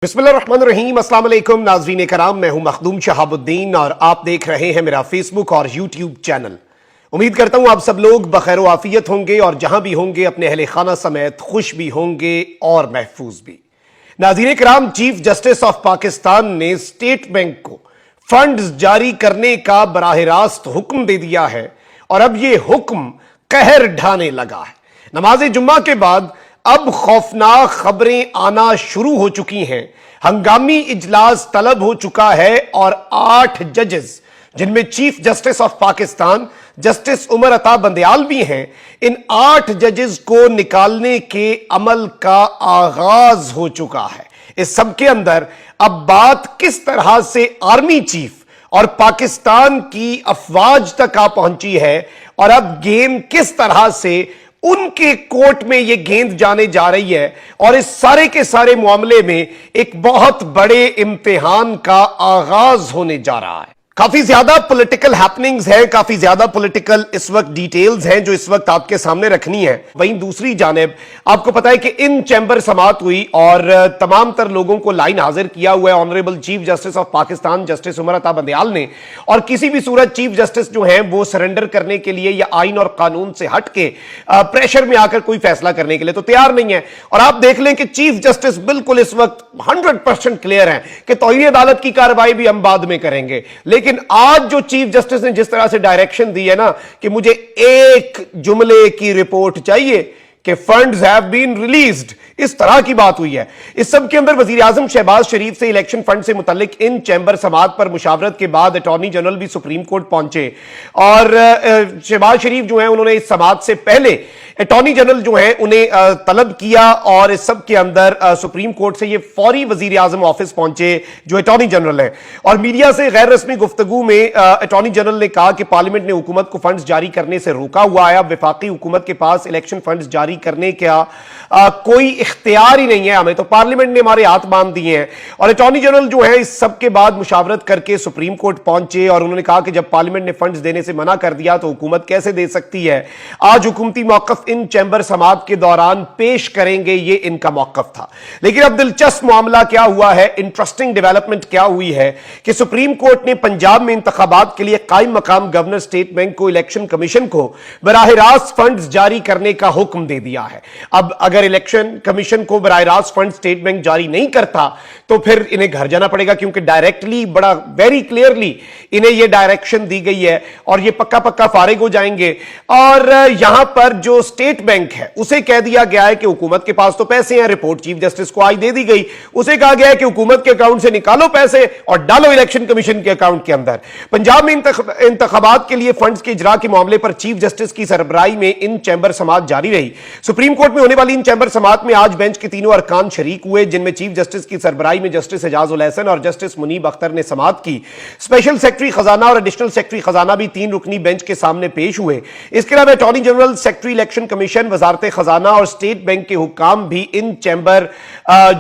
बिस्मिल्लाहिर्रहमानिर्रहीम, अस्सलाम वालेकुम नाज़रीन कराम, मैं हूं मखदूम शहाबुद्दीन और आप देख रहे हैं मेरा फेसबुक और यूट्यूब चैनल। उम्मीद करता हूं आप सब लोग बखैर व आफियत होंगे और जहां भी होंगे अपने अहले खाना समेत खुश भी होंगे और महफूज भी। नाज़रीन कराम, चीफ जस्टिस ऑफ पाकिस्तान ने स्टेट बैंक को फंड्स जारी करने का बराह रास्त हुक्म दे दिया है और अब यह हुक्म कहर ढाने लगा है। नमाज जुम्मा के बाद अब खौफनाक खबरें आना शुरू हो चुकी हैं। हंगामी इजलास तलब हो चुका है और 8 जजेस, जिनमें chief justice of Pakistan justice Umar Ata Bandial भी हैं, इन 8 जजेस को निकालने के अमल का आगाज हो चुका है। इस सब के अंदर अब बात किस तरह से आर्मी चीफ और पाकिस्तान की अफवाज तक आ पहुंची है और अब गेम किस तरह से उनके कोर्ट में यह गेंद जाने जा रही है और इस सारे के सारे मामले में एक बहुत बड़े इम्तिहान का आगाज होने जा रहा है। काफी ज्यादा पॉलिटिकल हैपनिंग्स हैं, काफी ज्यादा पॉलिटिकल इस वक्त डिटेल्स हैं जो इस वक्त आपके सामने रखनी है। वहीं दूसरी जानिब आपको पता है कि इन चैंबर समाअत हुई और तमाम तर लोगों को लाइन हाजिर किया हुआ है honourable chief justice of Pakistan justice Umar Ata Bandial ने, और किसी भी सूरत चीफ जस्टिस जो है वो सरेंडर करने के लिए या आइन और कानून से हट के प्रेशर में आकर कोई फैसला करने के लिए तो तैयार नहीं है। और आप देख लें कि चीफ जस्टिस बिल्कुल इस वक्त 100% क्लियर है कि तौहीद अदालत की कार्रवाई भी हम बाद में करेंगे। लेकिन आज जो चीफ जस्टिस ने जिस तरह से डायरेक्शन दी है ना कि मुझे एक जुमले की रिपोर्ट चाहिए कि फंड्स हैव बीन रिलीज्ड, इस तरह की बात हुई है। इस सब के अंदर वजीर आजम शहबाज शरीफ से इलेक्शन फंड से मुतल्लिक इन चैंबर समाअत पर मुशावरत के बाद अटॉर्नी जनरल भी सुप्रीम कोर्ट पहुंचे और शहबाज शरीफ जो है उन्होंने इस समाअत से पहले अटॉर्नी जनरल जो है उन्हें तलब किया और इस सब के अंदर सुप्रीम कोर्ट से ये फौरी वजीर आजम ऑफिस पहुंचे जो अटॉर्नी जनरल है। और मीडिया से गैर रस्मी गुफ्तगू में अटॉर्नी जनरल ने कहा कि पार्लियामेंट ने हुकूमत को फंड्स जारी करने से रोका हुआ है। अब वफाकी हुकूमत के पास इलेक्शन फंड्स जारी करने का कोई इख्तियार ही नहीं है, हमें तो पार्लियामेंट ने हमारे हाथ बांध दिए हैं। और अटॉर्नी जनरल जो है इस सब के बाद मुशावरत करके सुप्रीम कोर्ट पहुंचे और उन्होंने कहा कि जब पार्लियामेंट ने फंड्स देने से मना कर दिया तो हुकूमत कैसे दे सकती है। आज हुकूमती मौकफ इन चैंबर समाअत के दौरान पेश करेंगे, ये इनका मौकफ था। लेकिन अब दिलचस्प मामला क्या हुआ है, इंटरेस्टिंग डेवलपमेंट क्या हुई है कि सुप्रीम कोर्ट ने पंजाब में इंतखाबात के लिए कायम मकाम गवर्नर स्टेट बैंक को इलेक्शन कमीशन को बराह रास्त फंड्स जारी करने का हुक्म दे दिया है। अब अगर इलेक्शन कमीशन को बराह रास्त फंड स्टेट बैंक जारी नहीं करता तो फिर इन्हें घर जाना पड़ेगा, क्योंकि डायरेक्टली बड़ा वेरी क्लियरली इन्हें यह डायरेक्शन दी गई है और यह पक्का पक्का फारिग हो जाएंगे। और यहां पर जो स्टेट बैंक है उसे कह दिया गया है कि हुकूमत के पास तो पैसे हैं, रिपोर्ट चीफ जस्टिस को आज दे दी गई, उसे कहा गया है कि हुकूमत के अकाउंट से निकालो पैसे और डालो इलेक्शन कमीशन के अकाउंट के अंदर। पंजाब में इंतखाबात के लिए फंड्स के इजरा के मामले पर चीफ जस्टिस की सरबराही में इन चैंबर समाअत जारी रही। सुप्रीम कोर्ट में होने वाली इन चैंबर समाअत में आज बेंच के तीनों अरकान शरीक हुए, जिनमें चीफ जस्टिस की सरबराही में जस्टिस एजाजुल हसन और जस्टिस मुनीब अख्तर ने समाअत की। स्पेशल सेक्रेटरी खजाना और एडिशनल सेक्रेटरी खजाना भी 3 रुकनी बेंच के सामने पेश हुए। इसके अलावा attorney general, secretary election commission, वजारत खजाना और स्टेट बैंक के हुक्काम भी इन चैंबर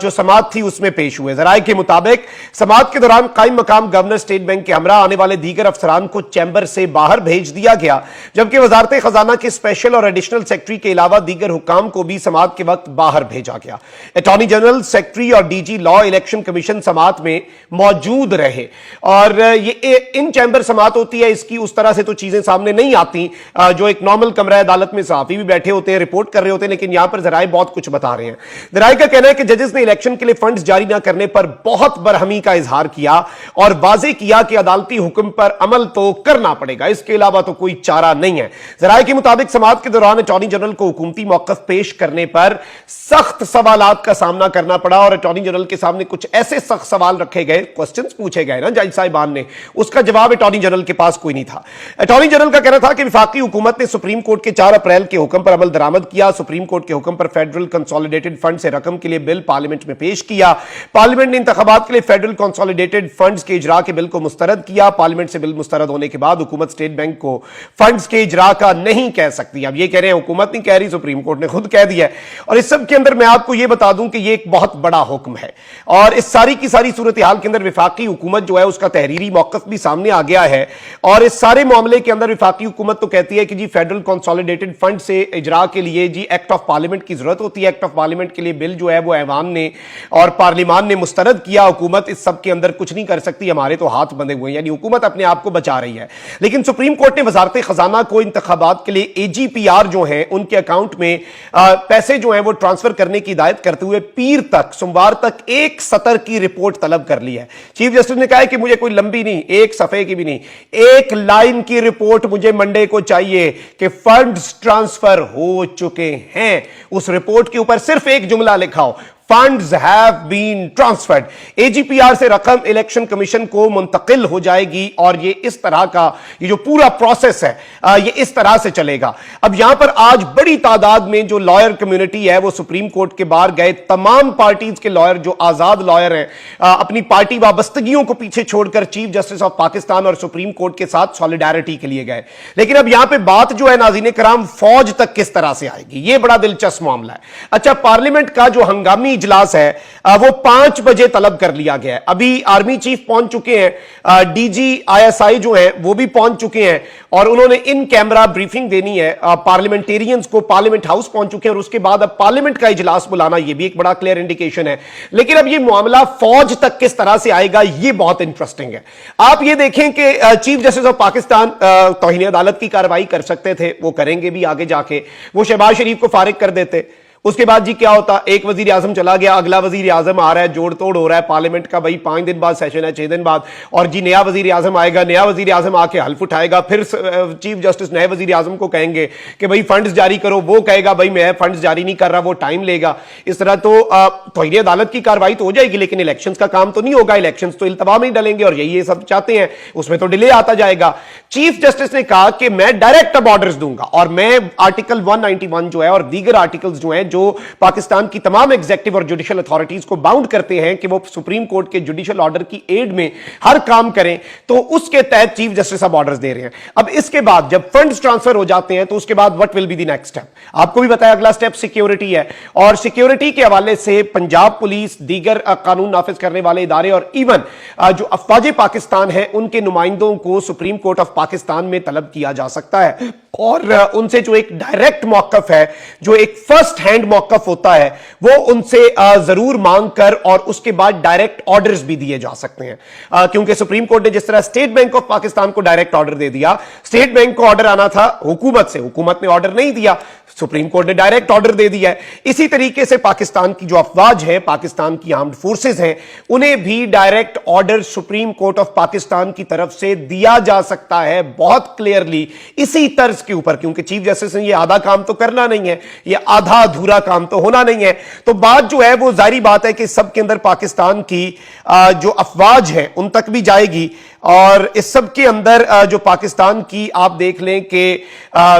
जो समाअत थी उसमें पेश हुए। जराये के मुताबिक समाअत के दौरान कायम मकाम गवर्नर स्टेट बैंक के हमरा आने वाले दीगर अफसरान को चैंबर से बाहर भेज दिया गया, जबकि वजारत खजाना के स्पेशल और एडिशनल सेक्रेटरी के अलावा दीगर हुक्काम को भी समाअत के वक्त बाहर भेजा गया। अटॉर्नी जनरल, सेक्रेटरी और डीजी लॉ इलेक्शन कमीशन समाअत में मौजूद रहे। और ये इन चैंबर समाअत होती है, इसकी उस तरह से तो चीजें सामने नहीं आती, जो एक नॉर्मल कमरा अदालत में सहाफी भी बैठे होते हैं, रिपोर्ट कर रहे होते हैं, लेकिन यहां पर जराए बहुत कुछ बता रहे हैं। जराए का कहना है कि जजेस ने इलेक्शन के लिए फंड्स जारी ना करने पर बहुत बरहमी का इजहार किया और वाजे किया कि अदालती हुक्म पर अमल तो करना पड़ेगा, इसके अलावा तो कोई चारा नहीं है। जराए के मुताबिक समाअत के दौरान अटॉर्नी जनरल को हुकूमती मौकफ पेश करने पर सख्त सवालात का सामना करना पड़ा और अटॉर्नी जनरल के सामने कुछ ऐसे सख्त सवाल रखे गए, क्वेश्चंस पूछे गए ना जज साहिबान ने, उसका जवाब अटॉर्नी जनरल के पास कोई नहीं था। अटॉर्नी जनरल का कहना था कि वफाकी हुकूमत ने सुप्रीम कोर्ट के 4 अप्रैल के हुक्म पर अमल दरामद किया। सुप्रीम कोर्ट के हुक्म पर फेडरल कंसोलिडेटेड फंड से रकम के लिए बिल पार्लियामेंट में पेश किया। पार्लियामेंट ने इंतखाबात के लिए फेडरल कंसोलिडेटेड फंड्स के इजरा के बिल को मुस्तरद किया। पार्लियामेंट से बिल मुस्तरद होने के बाद हुकूमत स्टेट बैंक को फंड्स के इजरा का नहीं कह सकती। अब ये कह रहे हैं हुकूमत नहीं कह रही, सुप्रीम सुप्रीम कोर्ट ने खुद कह दिया है। और इस सब के अंदर मैं आपको यह बता दूं कि यह एक बहुत बड़ा हुक्म है और इस सारी की सारी सूरत हाल के अंदर विफाकी हुकूमत जो है उसका तहरीरी मौकफ भी सामने आ गया है। और इस सारे मामले के अंदर विफाकी हुकूमत तो कहती है कि जी फेडरल कंसोलिडेटेड फंड से इजरा के लिए जी एक्ट ऑफ पार्लियामेंट की जरूरत होती है। एक्ट ऑफ पार्लियामेंट के लिए बिल जो है वो ऐवान ने और पार्लियामान ने मुस्तरद किया। हुकूमत इस सब के अंदर कुछ नहीं कर सकती, हमारे तो हाथ बंधे हुए हैं, यानी हुकूमत अपने आप को बचा रही है। लेकिन सुप्रीम कोर्ट ने वजारत खजाना को इंतखाबात के लिए एजीपीआर जो है उनके अकाउंट में पैसे जो है वो ट्रांसफर करने की हिदायत करते हुए पीर तक, सोमवार तक एक सतर की रिपोर्ट तलब कर ली है। चीफ जस्टिस ने कहा है कि मुझे कोई लंबी नहीं, एक सफे की भी नहीं, एक लाइन की रिपोर्ट मुझे मंडे को चाहिए कि फंड्स ट्रांसफर हो चुके हैं। उस रिपोर्ट के ऊपर सिर्फ एक जुमला लिखा हो, फंड्स हैव बीन ट्रांसफर्ड। एजीपीआर से रकम इलेक्शन कमीशन को मुंतकिल हो जाएगी और ये इस तरह का ये जो पूरा प्रोसेस है ये इस तरह से चलेगा। अब यहां पर आज बड़ी तादाद में जो लॉयर कम्युनिटी है वो सुप्रीम कोर्ट के बाहर गए। तमाम पार्टीज के लॉयर जो आजाद लॉयर हैं अपनी पार्टी वाबस्तगियों को पीछे छोड़कर चीफ जस्टिस ऑफ पाकिस्तान और सुप्रीम कोर्ट के साथ सॉलिडारिटी के लिए गए। लेकिन अब यहां पर बात जो है नाज़रीन कराम फौज तक किस तरह से आएगी, यह बड़ा दिलचस्प मामला है। अच्छा, पार्लियामेंट का जो हंगामी इजलास है वो 5 बजे तलब कर लिया गया है। अभी आर्मी चीफ पहुंच चुके हैं, डीजी आईएसआई जो है वो भी पहुंच चुके हैं और उन्होंने इन कैमरा ब्रीफिंग देनी है पार्लियामेंटेरियंस को। पार्लियामेंट हाउस पहुंच चुके हैं और उसके बाद अब पार्लियामेंट का इजलास बुलाना ये भी एक बड़ा क्लियर इंडिकेशन है। लेकिन अब ये मामला फौज तक किस तरह से आएगा ये बहुत इंटरेस्टिंग है। आप ये देखें कि चीफ जस्टिस ऑफ पाकिस्तान तौहीन अदालत की कार्रवाई कर सकते थे, वो करेंगे भी आगे जाके, वो शहबाज शरीफ को फारिग कर देते। उसके बाद जी क्या होता, एक वजीर आजम चला गया, अगला वजीर आजम आ रहा है, जोड़ तोड़ हो रहा है पार्लियामेंट का, भाई 5 दिन बाद सेशन है, 6 दिन बाद, और जी नया वजीर आजम आएगा, नया वजीर आजम आके हल्फ उठाएगा, फिर चीफ जस्टिस नए वजीर आजम को कहेंगे कि भाई फंड्स जारी करो, वो कहेगा भाई मैं फंड्स जारी नहीं कर रहा, वो टाइम लेगा। इस तरह तो तौहीन अदालत की कार्रवाई तो हो जाएगी लेकिन इलेक्शंस का काम तो नहीं होगा, इलेक्शंस तो इल्तवा में ही डलेंगे और यही ये सब चाहते हैं, उसमें तो डिले आता जाएगा। चीफ जस्टिस ने कहा कि मैं डायरेक्ट अब ऑर्डर्स दूंगा और मैं आर्टिकल 191 जो है और दीगर आर्टिकल्स जो है जो पाकिस्तान की तमाम एग्जीक्यूटिव और जुडिशियल अथॉरिटीज को बाउंड करते हैं कि वो सुप्रीम कोर्ट के जुडिशियल ऑर्डर की एड में हर काम करें, तो उसके तहत चीफ जस्टिस अब ऑर्डर्स दे रहे हैं। अब इसके बाद जब फंड्स ट्रांसफर हो जाते हैं तो उसके बाद what will be the next step, आपको भी बताया अगला स्टेप सिक्योरिटी है और सिक्योरिटी के हवाले से पंजाब पुलिस, दीगर कानून नाफिज करने वाले इदारे और इवन जो अफवाज पाकिस्तान है उनके नुमाइंदों को सुप्रीम कोर्ट ऑफ पाकिस्तान में तलब किया जा सकता है और उनसे जो एक डायरेक्ट मौकफ है, जो एक फर्स्ट हैंड मौकफ होता है, वो उनसे जरूर मांग कर और उसके बाद डायरेक्ट ऑर्डर्स भी दिए जा सकते हैं। क्योंकि सुप्रीम कोर्ट ने जिस तरह स्टेट बैंक ऑफ पाकिस्तान को डायरेक्ट ऑर्डर दे दिया, स्टेट बैंक को ऑर्डर आना था हुकूमत से, हुकूमत ने ऑर्डर नहीं दिया, सुप्रीम कोर्ट ने डायरेक्ट ऑर्डर दे दिया है। इसी तरीके से पाकिस्तान की जो अफवाज है, पाकिस्तान की आर्म्ड फोर्सेस हैं, उन्हें भी direct order supreme court of Pakistan की तरफ से दिया जा सकता है बहुत क्लियरली इसी तर्ज के ऊपर, क्योंकि चीफ जस्टिस ने ये आधा काम तो करना नहीं है, ये आधा अधूरा काम तो होना नहीं है। तो बात जो है वो जारी बात है कि सब के अंदर पाकिस्तान की जो अफवाज है उन तक भी जाएगी और इस सब के अंदर जो पाकिस्तान की आप देख लें कि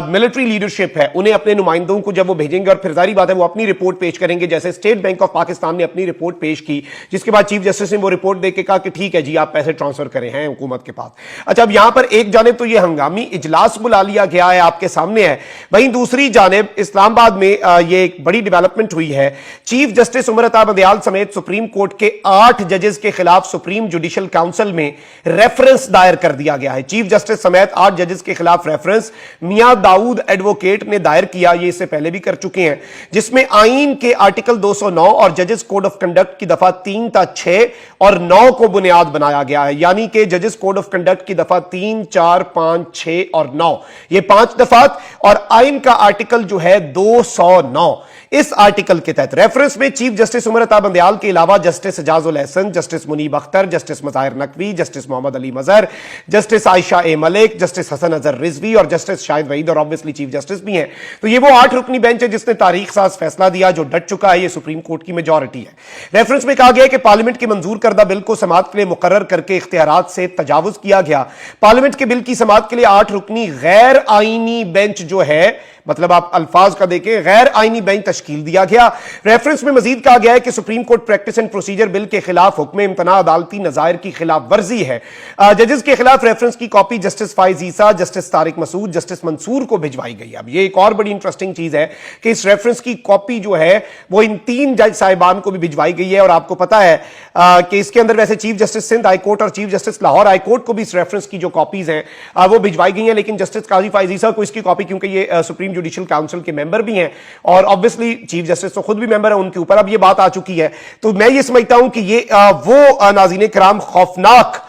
मिलिट्री लीडरशिप है, उन्हें अपने नुमाइंदों को जब वो भेजेंगे और फिर जारी बात है वो अपनी रिपोर्ट पेश करेंगे, जैसे स्टेट बैंक ऑफ पाकिस्तान ने अपनी रिपोर्ट पेश की, जिसके बाद चीफ जस्टिस ने वो रिपोर्ट देके कहा कि ठीक है जी आप पैसे ट्रांसफर करें हैं हुकूमत के पास। अच्छा, अब यहां पर एक जानिब तो ये हंगामी इजलास बुला लिया गया है, आपके सामने है, वहीं दूसरी जानिब इस्लामाबाद में ये एक बड़ी डेवलपमेंट हुई है। चीफ जस्टिस उमर अता बंदियाल समेत सुप्रीम कोर्ट के 8 जजेस के खिलाफ सुप्रीम जुडिशियल काउंसिल में रेफरेंस दायर कर दिया गया है। चीफ जस्टिस समेत 8 जजेस के खिलाफ रेफरेंस मियां दाऊद एडवोकेट ने दायर किया, ये इससे पहले भी कर चुके हैं, जिसमें आईन के आर्टिकल 209 और जजेस कोड ऑफ कंडक्ट की दफा 3 ta 6 और 9 को बुनियाद बनाया गया है। यानी कि जजेस कोड ऑफ कंडक्ट की दफा 3, 4, 5, 6 और 9, ये 5 दफात और आइन का आर्टिकल जो है 209, इस आर्टिकल के तहत रेफरेंस में चीफ जस्टिस उमर अता बंदियाल के अलावा justice Ijazul Ahsan, justice Munib Akhtar, justice Mazahir Naqvi, justice Mohammad Ali Mazhar, justice Ayesha A Malik, justice Hasan Azhar Rizvi और जस्टिस शाहिद वहीद और ऑब्वियसली चीफ जस्टिस भी हैं। तो ये वो 8 रुकनी बेंच है जिसने तारीख साज फैसला दिया, जो डट चुका है, ये सुप्रीम कोर्ट की मेजॉरिटी है। रेफरेंस में कहा गया कि पार्लियामेंट के मंजूर करदा बिल को समाअत के लिए मुकर्रर करके इख्तियारात से तजावुज किया गया। पार्लियामेंट के बिल की समाअत के लिए 8 रुकनी गैर आईनी बेंच जो है, मतलब आप अल्फाज का देखें, गैर आईनी बेंच तश्कील दिया गया। रेफरेंस में मजीद कहा गया है कि supreme court practice and procedure bill के खिलाफ हुक्म इम्तना अदालती नजायर की खिलाफ वर्जी है। जजेस के खिलाफ रेफरेंस की कॉपी जस्टिस फाइज ईसा, जस्टिस तारिक मसूद, जस्टिस मंसूर को भिजवाई गई। अब ये एक और बड़ी इंटरेस्टिंग चीज है कि इस रेफरेंस की कॉपी जो है वो इन 3 जज साहिबान को भी भिजवाई गई है। और आपको पता है कि इसके अंदर वैसे chief justice Sindh high court और chief justice Lahore high court को भी इस रेफरेंस की जो कॉपीज हैं वो भिजवाई गई हैं, लेकिन जस्टिस काजी फाइज ईसा को इसकी कॉपी, क्योंकि ये सुप्रीम जुडिशियल काउंसिल के मेंबर भी हैं और ऑब्वियसली चीफ जस्टिस तो खुद भी मेंबर है, उनके ऊपर अब ये बात आ चुकी है। तो मैं ये समझता हूं कि ये वो नाज़रीन किराम खौफनाक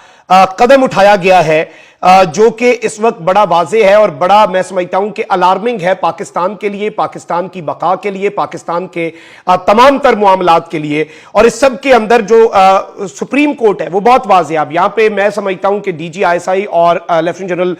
कदम उठाया गया है जो कि इस वक्त बड़ा वाज़े है और बड़ा मैं समझता हूं कि अलार्मिंग है पाकिस्तान के लिए, पाकिस्तान की बका के लिए, पाकिस्तान के तमाम तर मामलात के लिए। और इस सब के अंदर जो सुप्रीम कोर्ट है वो बहुत वाज़े है। अब यहां पे मैं समझता हूं कि डीजी आईएसआई और लेफ्टिनेंट जनरल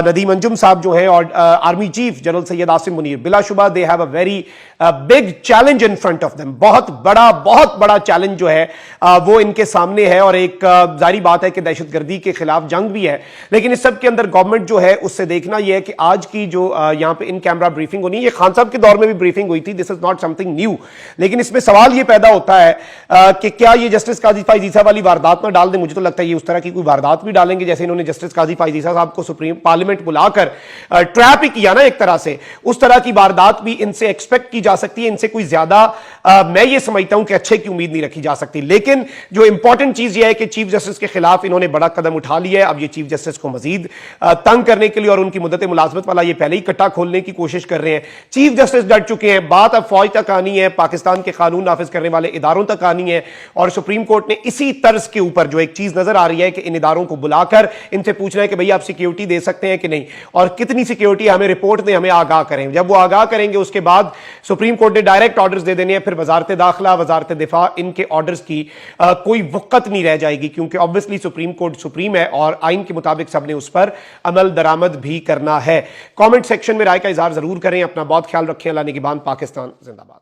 नदीम अंजुम साहब जो हैं और army chief general Syed Asim Munir, बिलाशुबा they have a very big challenge in front of them. बहुत बड़ा चैलेंज जो है वो इनके सामने है और एक जारी बात है कि दहशतगर्दी के खिलाफ जंग भी है। लेकिन इस सब के अंदर गवर्नमेंट जो है उससे देखना यह है कि आज की जो यहां पे इन कैमरा ब्रीफिंग होनी है, ये खान साहब के दौर में भी ब्रीफिंग हुई थी, this is not something new. लेकिन इसमें सवाल ये पैदा होता है कि क्या ये जस्टिस काजी फाइज ईसा वाली वारदात में डाल दें। मुझे तो लगता है ये उस तरह की कोई वारदात भी डालेंगे जैसे इन्होंने जस्टिस काजी फाइज ईसा साहब को सुप्रीम पार्लियामेंट बुलाकर ट्रैप ही किया ना एक तरह से, उस तरह की वारदात भी इनसे एक्सपेक्ट की जा सकती है। इनसे कोई ज्यादा मैं ये समझता हूं कि अच्छे की उम्मीद नहीं रखी जा सकती। लेकिन जो इंपॉर्टेंट चीज यह है कि चीफ जस्टिस के खिलाफ इन्होंने बड़ा कदम उठा लिया है। अब ये चीफ जस्टिस को मजीद तंग करने के लिए और उनकी मुद्दत मुलाजमत वाला ये पहले ही कट्टा खोलने की कोशिश कर रहे हैं। चीफ जस्टिस डट चुके हैं, बात अब फौज तक आनी है, पाकिस्तान के कानून नाफिज करने वाले इदारों तक आनी है। और सुप्रीम कोर्ट ने इसी तर्ज के ऊपर जो एक चीज नजर आ रही है कि इन इदारों को बुलाकर इनसे पूछना है कि भैया आप सिक्योरिटी दे सकते हैं कि नहीं और कितनी सिक्योरिटी, हमें रिपोर्ट दें, हमें आगाह करें। जब वो आगाह करेंगे उसके बाद सुप्रीम कोर्ट ने डायरेक्ट ऑर्डर्स दे देने हैं। फिर वजारत दाखिला, वजारत दिफा, इनके ऑर्डर्स की कोई वक़्त नहीं रह जाएगी, क्योंकि ऑब्वियसली सुप्रीम कोर्ट सुप्रीम है और आइन के मुताबिक सबने उस पर अमल दरामद भी करना है। कमेंट सेक्शन में राय का इजहार जरूर करें। अपना बहुत ख्याल रखें। अल्लाह निगहबान। पाकिस्तान जिंदाबाद।